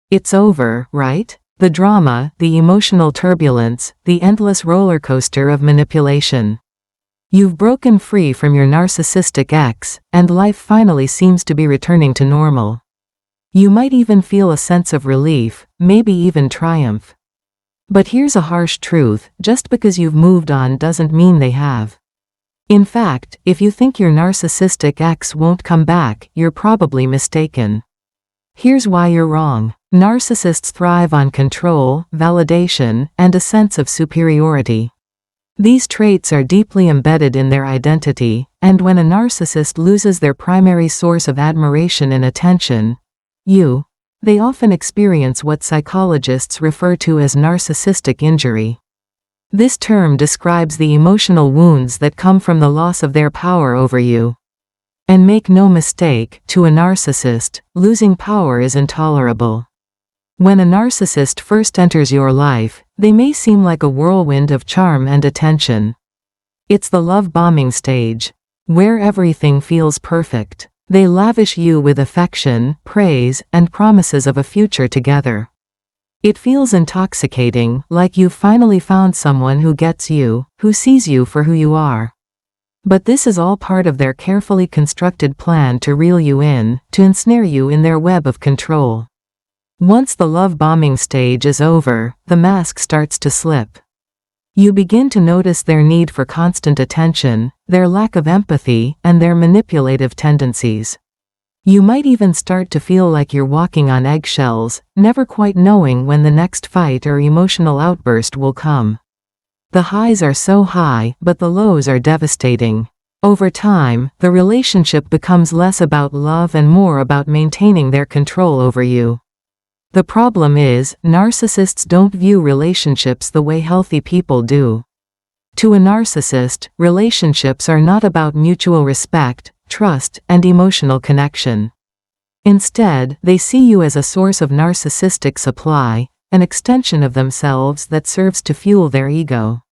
It's over, right? The drama, the emotional turbulence, the endless roller coaster of manipulation. You've broken free from your narcissistic ex, and life finally seems to be returning to normal. You might even feel a sense of relief, maybe even triumph. But here's a harsh truth: just because you've moved on doesn't mean they have. In fact, if you think your narcissistic ex won't come back, you're probably mistaken. Here's why you're wrong. Narcissists thrive on control, validation, and a sense of superiority. These traits are deeply embedded in their identity, and when a narcissist loses their primary source of admiration and attention, they often experience what psychologists refer to as narcissistic injury. This term describes the emotional wounds that come from the loss of their power over you. And make no mistake, to a narcissist, losing power is intolerable. When a narcissist first enters your life, they may seem like a whirlwind of charm and attention. It's the love bombing stage, where everything feels perfect. They lavish you with affection, praise, and promises of a future together. It feels intoxicating, like you've finally found someone who gets you, who sees you for who you are. But this is all part of their carefully constructed plan to reel you in, to ensnare you in their web of control. Once the love bombing stage is over, the mask starts to slip. You begin to notice their need for constant attention, their lack of empathy, and their manipulative tendencies. You might even start to feel like you're walking on eggshells, never quite knowing when the next fight or emotional outburst will come. The highs are so high, but the lows are devastating. Over time, the relationship becomes less about love and more about maintaining their control over you. The problem is, narcissists don't view relationships the way healthy people do. To a narcissist, relationships are not about mutual respect, trust, and emotional connection. Instead, they see you as a source of narcissistic supply, an extension of themselves that serves to fuel their ego.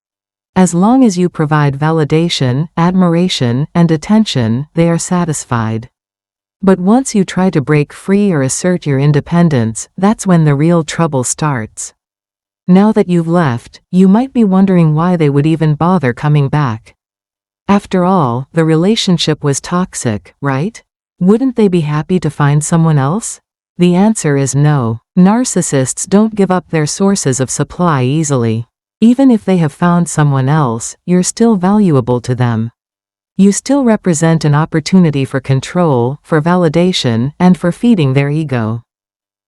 As long as you provide validation, admiration, and attention, they are satisfied. But once you try to break free or assert your independence, that's when the real trouble starts. Now that you've left, you might be wondering why they would even bother coming back. After all, the relationship was toxic, right? Wouldn't they be happy to find someone else? The answer is no. Narcissists don't give up their sources of supply easily. Even if they have found someone else, you're still valuable to them. You still represent an opportunity for control, for validation, and for feeding their ego.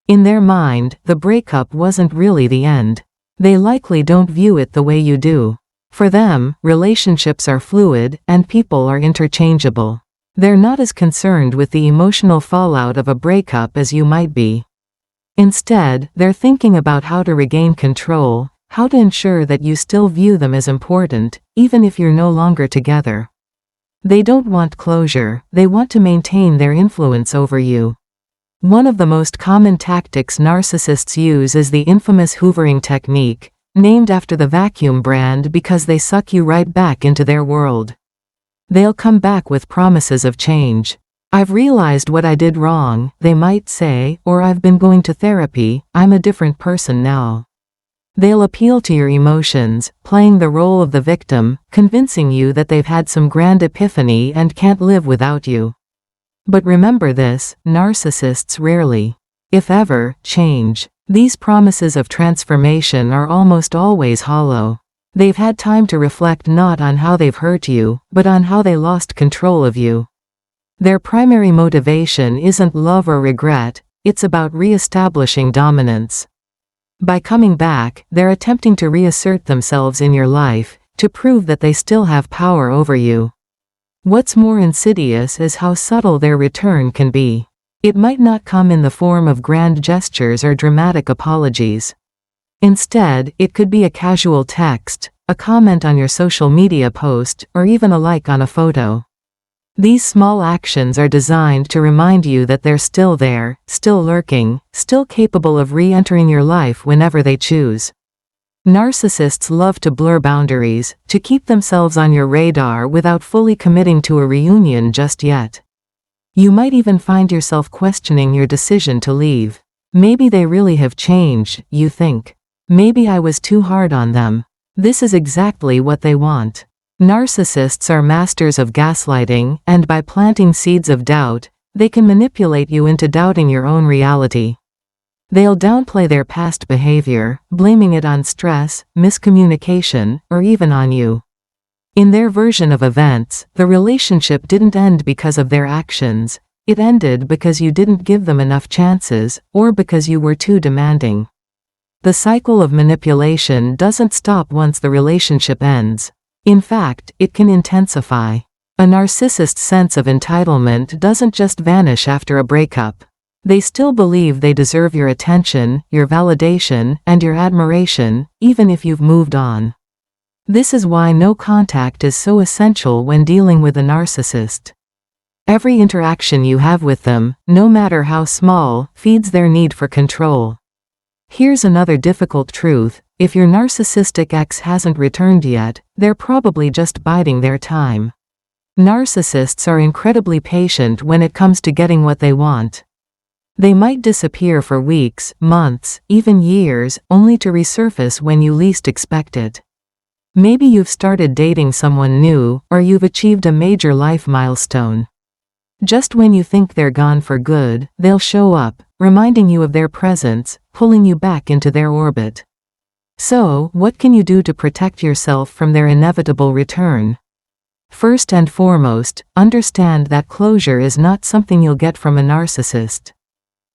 In their mind, the breakup wasn't really the end. They likely don't view it the way you do. For them, relationships are fluid, and people are interchangeable. They're not as concerned with the emotional fallout of a breakup as you might be. Instead, they're thinking about how to regain control, how to ensure that you still view them as important, even if you're no longer together. They don't want closure, they want to maintain their influence over you. One of the most common tactics narcissists use is the infamous hoovering technique, named after the vacuum brand because they suck you right back into their world. They'll come back with promises of change. "I've realized what I did wrong," they might say, or "I've been going to therapy, I'm a different person now." They'll appeal to your emotions, playing the role of the victim, convincing you that they've had some grand epiphany and can't live without you. But remember this, narcissists rarely, if ever, change. These promises of transformation are almost always hollow. They've had time to reflect not on how they've hurt you, but on how they lost control of you. Their primary motivation isn't love or regret, it's about re-establishing dominance. By coming back, they're attempting to reassert themselves in your life, to prove that they still have power over you. What's more insidious is how subtle their return can be. It might not come in the form of grand gestures or dramatic apologies. Instead, it could be a casual text, a comment on your social media post, or even a like on a photo. These small actions are designed to remind you that they're still there, still lurking, still capable of re-entering your life whenever they choose. Narcissists love to blur boundaries, to keep themselves on your radar without fully committing to a reunion just yet. You might even find yourself questioning your decision to leave. Maybe they really have changed, you think. Maybe I was too hard on them. This is exactly what they want. Narcissists are masters of gaslighting, and by planting seeds of doubt, they can manipulate you into doubting your own reality. They'll downplay their past behavior, blaming it on stress, miscommunication, or even on you. In their version of events, the relationship didn't end because of their actions. It ended because you didn't give them enough chances, or because you were too demanding. The cycle of manipulation doesn't stop once the relationship ends. In fact, it can intensify. A narcissist's sense of entitlement doesn't just vanish after a breakup. They still believe they deserve your attention, your validation, and your admiration, even if you've moved on. This is why no contact is so essential when dealing with a narcissist. Every interaction you have with them, no matter how small, feeds their need for control. Here's another difficult truth: if your narcissistic ex hasn't returned yet, they're probably just biding their time. Narcissists are incredibly patient when it comes to getting what they want. They might disappear for weeks, months, even years, only to resurface when you least expect it. Maybe you've started dating someone new, or you've achieved a major life milestone. Just when you think they're gone for good, they'll show up, reminding you of their presence, pulling you back into their orbit. So, what can you do to protect yourself from their inevitable return? First and foremost, understand that closure is not something you'll get from a narcissist.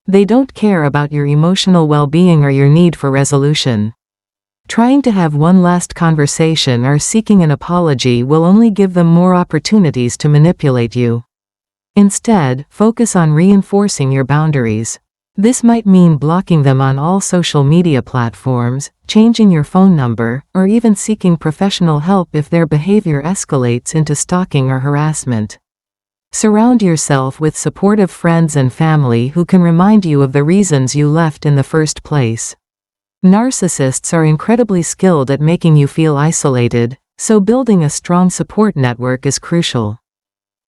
They don't care about your emotional well-being or your need for resolution. Trying to have one last conversation or seeking an apology will only give them more opportunities to manipulate you. Instead, focus on reinforcing your boundaries. This might mean blocking them on all social media platforms, changing your phone number, or even seeking professional help if their behavior escalates into stalking or harassment. Surround yourself with supportive friends and family who can remind you of the reasons you left in the first place. Narcissists are incredibly skilled at making you feel isolated, so building a strong support network is crucial.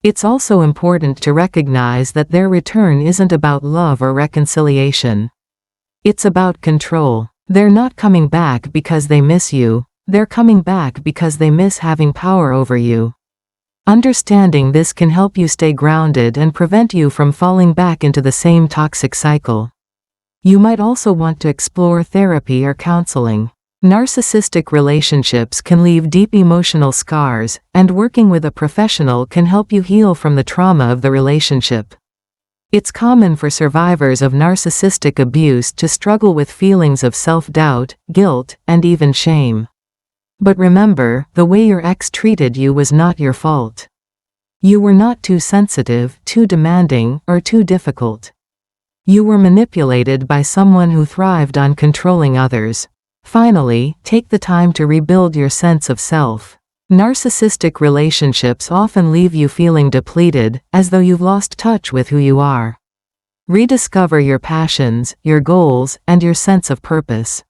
It's also important to recognize that their return isn't about love or reconciliation. It's about control. They're not coming back because they miss you, they're coming back because they miss having power over you. Understanding this can help you stay grounded and prevent you from falling back into the same toxic cycle. You might also want to explore therapy or counseling. Narcissistic relationships can leave deep emotional scars, and working with a professional can help you heal from the trauma of the relationship. It's common for survivors of narcissistic abuse to struggle with feelings of self-doubt, guilt, and even shame. But remember, the way your ex treated you was not your fault. You were not too sensitive, too demanding, or too difficult. You were manipulated by someone who thrived on controlling others. Finally, take the time to rebuild your sense of self. Narcissistic relationships often leave you feeling depleted, as though you've lost touch with who you are. Rediscover your passions, your goals, and your sense of purpose.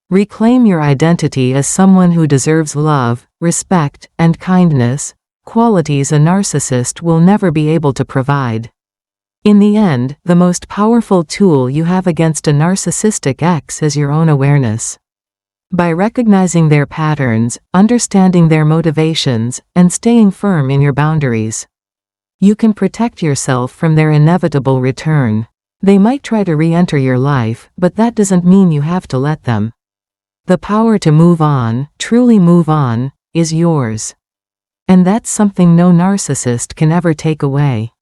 Reclaim your identity as someone who deserves love, respect, and kindness, qualities a narcissist will never be able to provide. In the end, the most powerful tool you have against a narcissistic ex is your own awareness. By recognizing their patterns, understanding their motivations, and staying firm in your boundaries, you can protect yourself from their inevitable return. They might try to re-enter your life, but that doesn't mean you have to let them. The power to move on, truly move on, is yours. And that's something no narcissist can ever take away.